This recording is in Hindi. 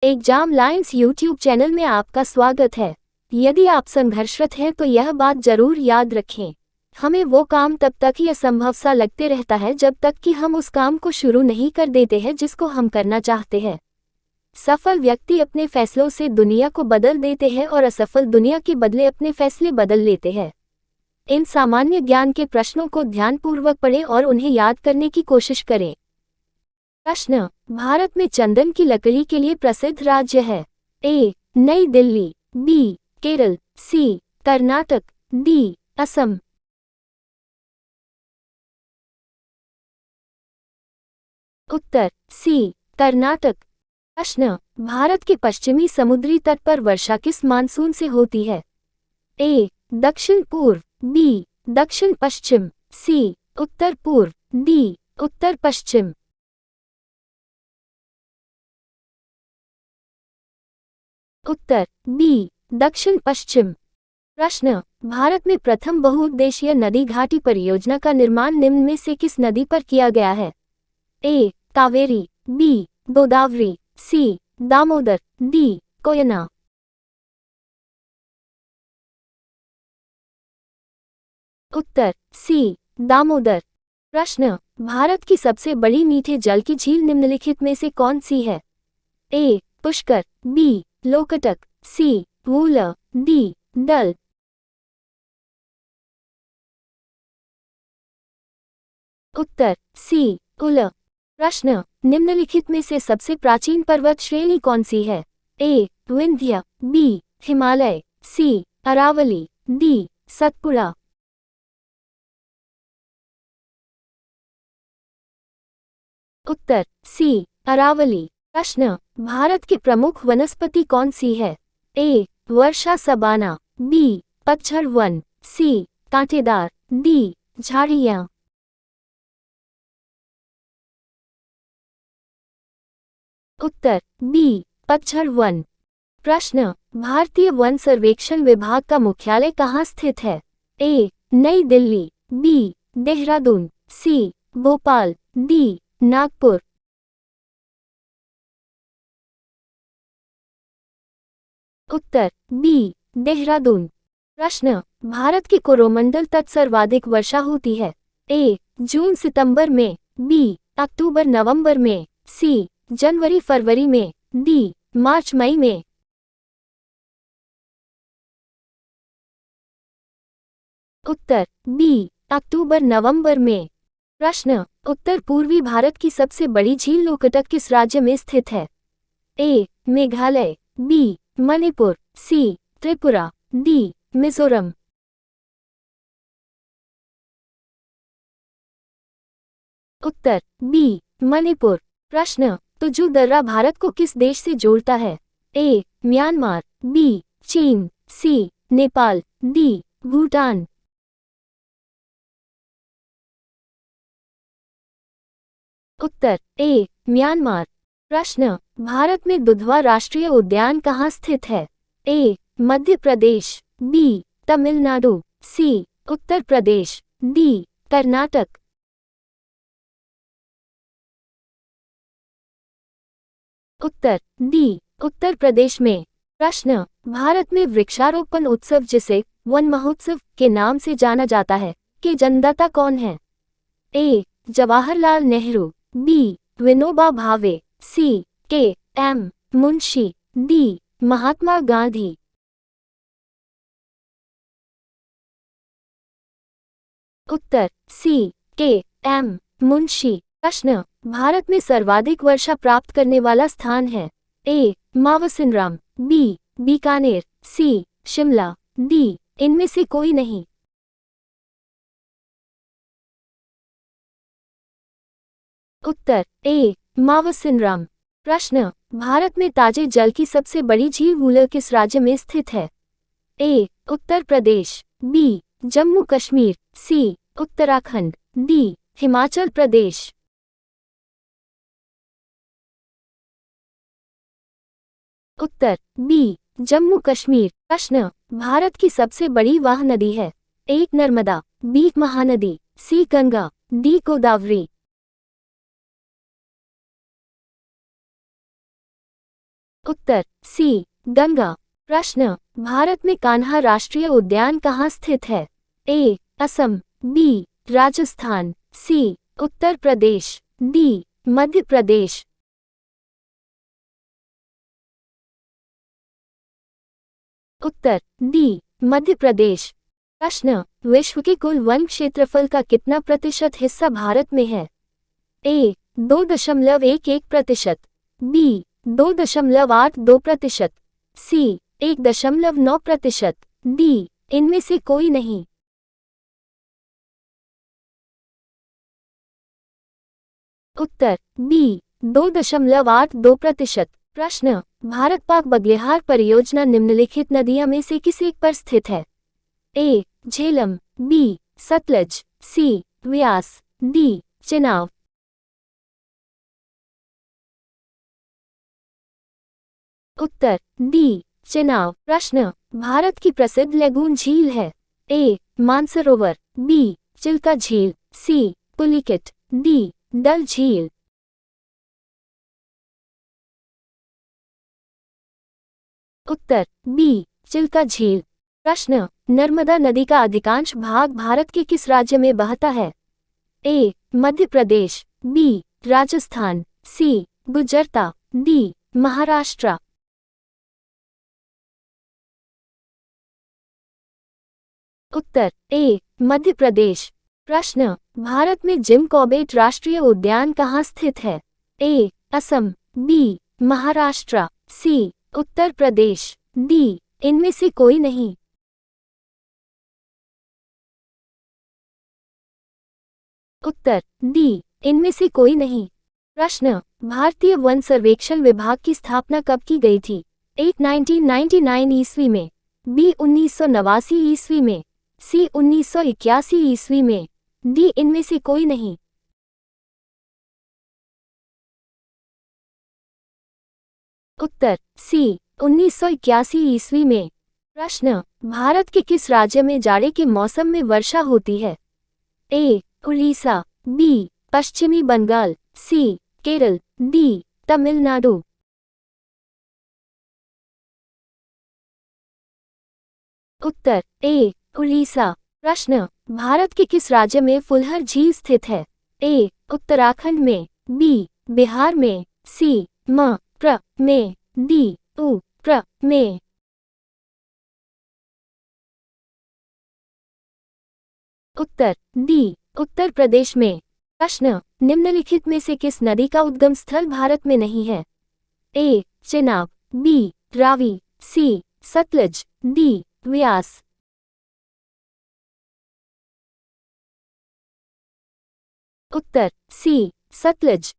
एग्जाम लाइन्स यूट्यूब चैनल में आपका स्वागत है। यदि आप संघर्षरत हैं तो यह बात जरूर याद रखें, हमें वो काम तब तक ही असंभव सा लगते रहता है जब तक कि हम उस काम को शुरू नहीं कर देते हैं जिसको हम करना चाहते हैं। सफल व्यक्ति अपने फैसलों से दुनिया को बदल देते हैं और असफल दुनिया के बदले अपने फैसले बदल लेते हैं। इन सामान्य ज्ञान के प्रश्नों को ध्यानपूर्वक पढ़ें और उन्हें याद करने की कोशिश करें। प्रश्न, भारत में चंदन की लकड़ी के लिए प्रसिद्ध राज्य है? ए. नई दिल्ली, बी. केरल, सी. कर्नाटक, डी. असम। उत्तर सी. कर्नाटक। प्रश्न, भारत के पश्चिमी समुद्री तट पर वर्षा किस मानसून से होती है? ए. दक्षिण पूर्व, बी. दक्षिण पश्चिम, सी. उत्तर पूर्व, डी. उत्तर पश्चिम। उत्तर बी. दक्षिण पश्चिम। प्रश्न, भारत में प्रथम बहुउद्देशीय नदी घाटी परियोजना का निर्माण निम्न में से किस नदी पर किया गया है? ए. कावेरी, बी. गोदावरी, सी. दामोदर, डी. कोयना। उत्तर सी. दामोदर। प्रश्न, भारत की सबसे बड़ी मीठे जल की झील निम्नलिखित में से कौन सी है? ए. पुष्कर, बी. लोकटक, सी. वूलर, डी. डल। उत्तर सी. उल। प्रश्न, निम्नलिखित में से सबसे प्राचीन पर्वत श्रेणी कौन सी है? ए. विंध्य, बी. हिमालय, सी. अरावली, डी. सतपुड़ा। उत्तर सी. अरावली। प्रश्न, भारत की प्रमुख वनस्पति कौन सी है? ए. वर्षा सबाना, बी. पतझड़ वन, सी. कांटेदार, डी. झाड़ियाँ। उत्तर बी. पतझड़ वन। प्रश्न, भारतीय वन सर्वेक्षण विभाग का मुख्यालय कहाँ स्थित है? ए. नई दिल्ली, बी. देहरादून, सी. भोपाल, डी. नागपुर। उत्तर बी. देहरादून। प्रश्न, भारत की कोरोमंडल तट सर्वाधिक वर्षा होती है? ए. जून सितंबर में, बी. अक्टूबर नवंबर में, सी. जनवरी फरवरी में, डी. मार्च मई में। उत्तर बी. अक्टूबर नवंबर में। प्रश्न, उत्तर पूर्वी भारत की सबसे बड़ी झील लोकटक किस राज्य में स्थित है? ए. मेघालय, बी. मणिपुर, सी. त्रिपुरा, डी. मिजोरम। उत्तर बी. मणिपुर। प्रश्न, तुजु दर्रा भारत को किस देश से जोड़ता है? ए. Myanmar, B. चीन, सी. नेपाल, डी. भूटान। उत्तर ए. म्यांमार। प्रश्न, भारत में दुधवा राष्ट्रीय उद्यान कहाँ स्थित है? A. Madhya Pradesh, B. Tamilnadu, C. Uttar Pradesh, D. Karnataka. उत्तर डी. उत्तर प्रदेश में। प्रश्न, भारत में वृक्षारोपण उत्सव जिसे वन महोत्सव के नाम से जाना जाता है के जन्मदाता कौन है? ए. जवाहरलाल नेहरू, बी. विनोबा भावे, सी. के. एम. मुंशी, डी. महात्मा गांधी। उत्तर सी. के. एम. मुंशी। प्रश्न, भारत में सर्वाधिक वर्षा प्राप्त करने वाला स्थान है? ए. मावसिनराम, बी. बीकानेर, सी. शिमला, डी. इनमें से कोई नहीं। उत्तर ए. मावसिनराम। प्रश्न, भारत में ताजे जल की सबसे बड़ी झील वूलर किस राज्य में स्थित है? ए. उत्तर प्रदेश, बी. जम्मू कश्मीर, सी. उत्तराखंड, डी. हिमाचल प्रदेश। उत्तर बी. जम्मू कश्मीर। प्रश्न, भारत की सबसे बड़ी वाह नदी है? ए. नर्मदा, बी. महानदी, सी. गंगा, डी. गोदावरी। उत्तर सी गंगा। प्रश्न, भारत में कान्हा राष्ट्रीय उद्यान कहाँ स्थित है? ए असम, बी राजस्थान, सी उत्तर प्रदेश, डी मध्य प्रदेश। उत्तर डी मध्य प्रदेश। प्रश्न, विश्व के कुल वन क्षेत्रफल का कितना प्रतिशत हिस्सा भारत में है? ए 2.11%, बी 2.82%, सी 1.9%, डी इनमें से कोई नहीं। उत्तर बी 2.82%। प्रश्न, भारत पाक बगलिहार परियोजना निम्नलिखित नदियों में से किस एक पर स्थित है? ए झेलम, बी सतलज, सी व्यास, डी चेनाब। उत्तर डी चेनाब। प्रश्न, भारत की प्रसिद्ध लेगून झील है? ए मानसरोवर, बी चिल्का झील, सी पुलिकेट, डी डल झील। उत्तर बी चिल्का झील। प्रश्न, नर्मदा नदी का अधिकांश भाग भारत के किस राज्य में बहता है? A Madhya Pradesh, B Rajasthan, C Gujarat, D Maharashtra. उत्तर ए मध्य प्रदेश। प्रश्न, भारत में जिम कॉर्बेट राष्ट्रीय उद्यान कहाँ स्थित है? ए असम, बी महाराष्ट्र, सी उत्तर प्रदेश, डी इनमें से कोई नहीं। उत्तर डी इनमें से कोई नहीं। प्रश्न, भारतीय वन सर्वेक्षण विभाग की स्थापना कब की गई थी? ए 1999 ईस्वी में, बी 1989 ईस्वी में, सी 1981 ईस्वी में, डी इनमें से कोई नहीं। उत्तर सी 1981 ईस्वी में। प्रश्न, भारत के किस राज्य में जाड़े के मौसम में वर्षा होती है? ए उड़ीसा, बी पश्चिमी बंगाल, सी केरल, डी तमिलनाडु। उत्तर ए उड़ीसा। प्रश्न, भारत के किस राज्य में फुलहर झील स्थित है? ए उत्तराखंड में, बी बिहार में, सी म प्र में, डी उ प्र में। उत्तर डी उत्तर प्रदेश में। प्रश्न, निम्नलिखित में से किस नदी का उद्गम स्थल भारत में नहीं है? ए चेनाब, बी रावी, सी सतलज, डी व्यास। उत्तर सी सतलज।